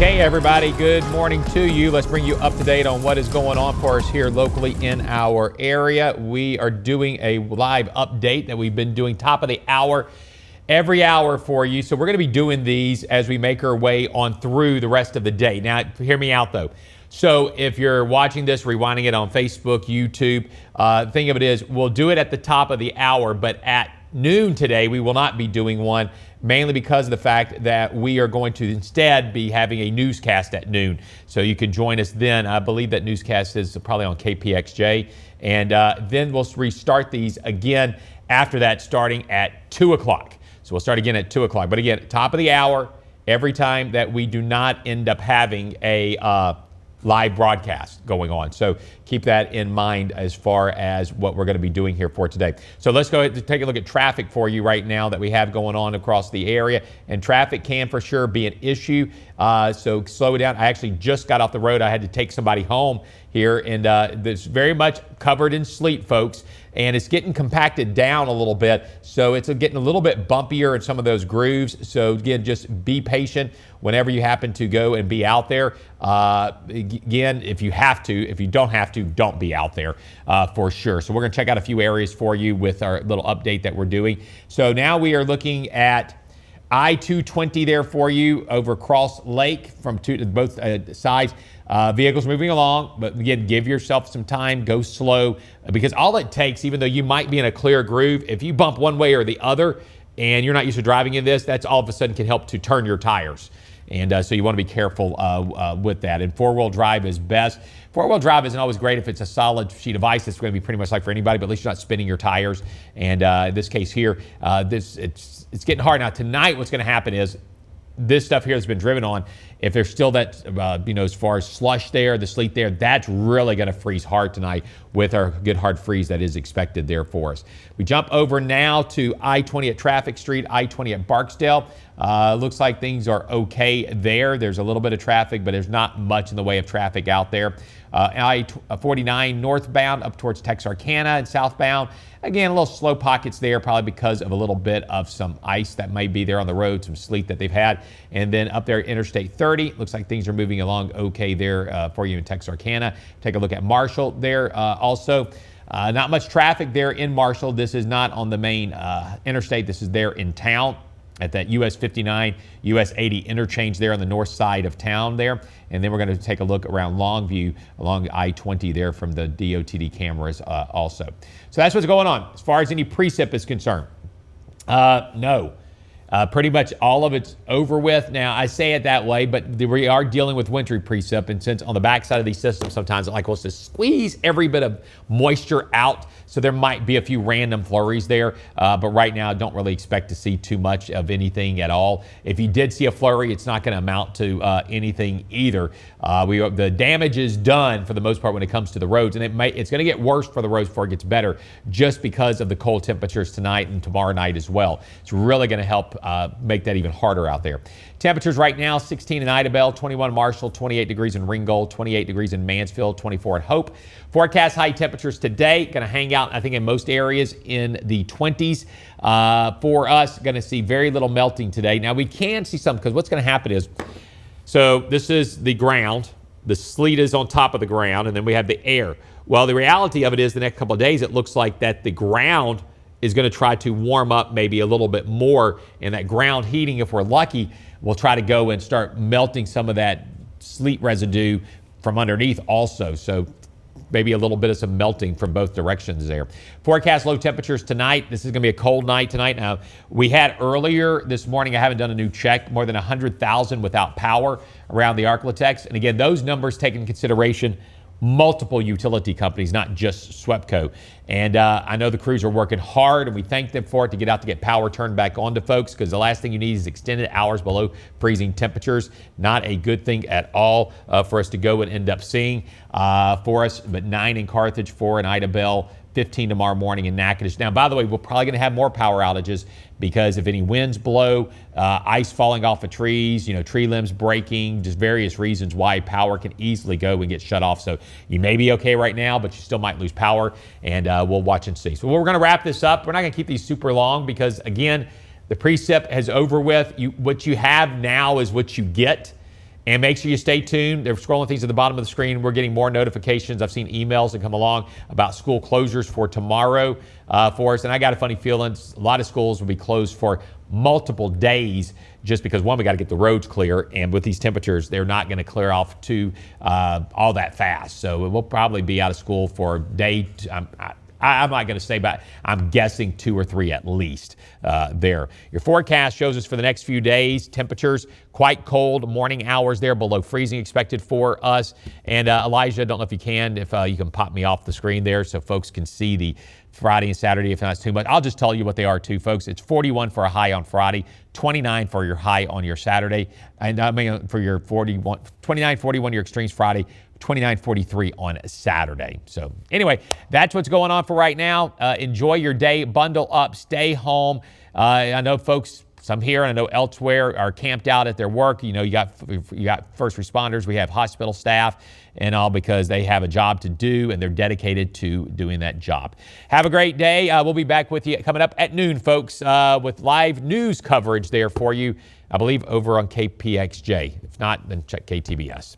Okay, everybody, good morning to you. Let's bring you up to date on what is going on for us here locally in our area. We are doing a live update that we've been doing top of the hour every hour for you. So we're going to be doing these as we make our way on through the rest of the day. Now, hear me out though. So if you're watching this, rewinding it on Facebook, YouTube, the thing of it is we'll do it at the top of the hour, but at noon today, we will not be doing one, mainly because of the fact that we are going to instead be having a newscast at noon. So you can join us then. I believe that newscast is probably on KPXJ. And then we'll restart these again after that, starting at 2 o'clock. So we'll start again at 2 o'clock. But again, top of the hour, every time that we do not end up having a live broadcast going on. So keep that in mind as far as what we're going to be doing here for today. So let's go ahead and take a look at traffic for you right now that we have going on across the area. And traffic can for sure be an issue. So slow it down. I actually just got off the road. I had to take somebody home here, and it's very much covered in sleet, folks. And it's getting compacted down a little bit. So it's getting a little bit bumpier in some of those grooves. So again, just be patient whenever you happen to go and be out there. Again, if you have to, if you don't have to, don't be out there for sure. So we're going to check out a few areas for you with our little update that we're doing. So now we are looking at I-220 there for you over Cross Lake from both sides. Vehicles moving along, but again, give yourself some time, go slow, because all it takes, even though you might be in a clear groove, if you bump one way or the other and you're not used to driving in this, that's all of a sudden can help to turn your tires. And so you want to be careful with that. And four-wheel drive is best. Four-wheel drive isn't always great if it's a solid sheet of ice. It's going to be pretty much like for anybody, but at least you're not spinning your tires. And in this case here, it's getting hard. Now, tonight what's going to happen is this stuff here has been driven on. If there's still that, as far as slush there, the sleet there, that's really going to freeze hard tonight with our good hard freeze that is expected there for us. We jump over now to I-20 at Traffic Street, I-20 at Barksdale. Looks like things are okay there. There's a little bit of traffic, but there's not much in the way of traffic out there. I-49 northbound up towards Texarkana and southbound. Again, a little slow pockets there, probably because of a little bit of some ice that may be there on the road, some sleet that they've had. And then up there, Interstate 30, looks like things are moving along okay there for you in Texarkana. Take a look at Marshall there also. Not much traffic there in Marshall. This is not on the main interstate. This is there in town at that US 59, US 80 interchange there on the north side of town there. And then we're going to take a look around Longview along I-20 there from the DOTD cameras also. So that's what's going on. As far as any precip is concerned, no. Pretty much all of it's over with. Now, I say it that way, but we are dealing with wintry precip, and since on the backside of these systems, sometimes it like wants to squeeze every bit of moisture out, so there might be a few random flurries there, but right now, don't really expect to see too much of anything at all. If you did see a flurry, it's not going to amount to anything either. The damage is done for the most part when it comes to the roads, and it's going to get worse for the roads before it gets better, just because of the cold temperatures tonight and tomorrow night as well. It's really going to help make that even harder out there. Temperatures right now, 16 in Idabel, 21 in Marshall, 28 degrees in Ringgold, 28 degrees in Mansfield, 24 at Hope. Forecast high temperatures today, going to hang out, I think, in most areas in the 20s. For us, going to see very little melting today. Now, we can see some, because what's going to happen is, so this is the ground. The sleet is on top of the ground, and then we have the air. Well, the reality of it is the next couple of days, it looks like that the ground is going to try to warm up maybe a little bit more, and that ground heating, if we're lucky, will try to go and start melting some of that sleet residue from underneath also. So maybe a little bit of some melting from both directions there. Forecast low temperatures tonight. This is going to be a cold night tonight. Now, we had earlier this morning, I haven't done a new check, more than 100,000 without power around the Arklatex. And again, those numbers take into consideration multiple utility companies, not just SWEPCO. And I know the crews are working hard, and we thank them for it to get out to get power turned back on to folks, because the last thing you need is extended hours below freezing temperatures. Not a good thing at all for us to go and end up seeing for us. But 9 in Carthage, 4 in Idabel, 15 tomorrow morning in Natchitoches. Now, by the way, we're probably going to have more power outages, because if any winds blow, ice falling off of trees, tree limbs breaking, just various reasons why power can easily go and get shut off. So you may be okay right now, but you still might lose power, and we'll watch and see. So we're going to wrap this up. We're not going to keep these super long, because again, the precip has over with. What you have now is what you get. And make sure you stay tuned. They're scrolling things at the bottom of the screen. We're getting more notifications. I've seen emails that come along about school closures for tomorrow for us. And I got a funny feeling a lot of schools will be closed for multiple days just because, one, we got to get the roads clear. And with these temperatures, they're not going to clear off all that fast. So we'll probably be out of school for a day. I'm not going to say, but I'm guessing 2 or 3 at least there. Your forecast shows us for the next few days, temperatures quite cold, morning hours there below freezing expected for us. And Elijah, I don't know if you can pop me off the screen there so folks can see the Friday and Saturday if not too much. I'll just tell you what they are too, folks. It's 41 for a high on Friday, 29 for your high on your Saturday, and I mean for your 29, 41 your extremes Friday, 29, 43 on Saturday. So anyway, that's what's going on for right now. Enjoy your day. Bundle up. Stay home. I know folks, some here and I know elsewhere, are camped out at their work. You got first responders. We have hospital staff and all because they have a job to do and they're dedicated to doing that job. Have a great day. We'll be back with you coming up at noon, folks, with live news coverage there for you, I believe, over on KPXJ. If not, then check KTBS.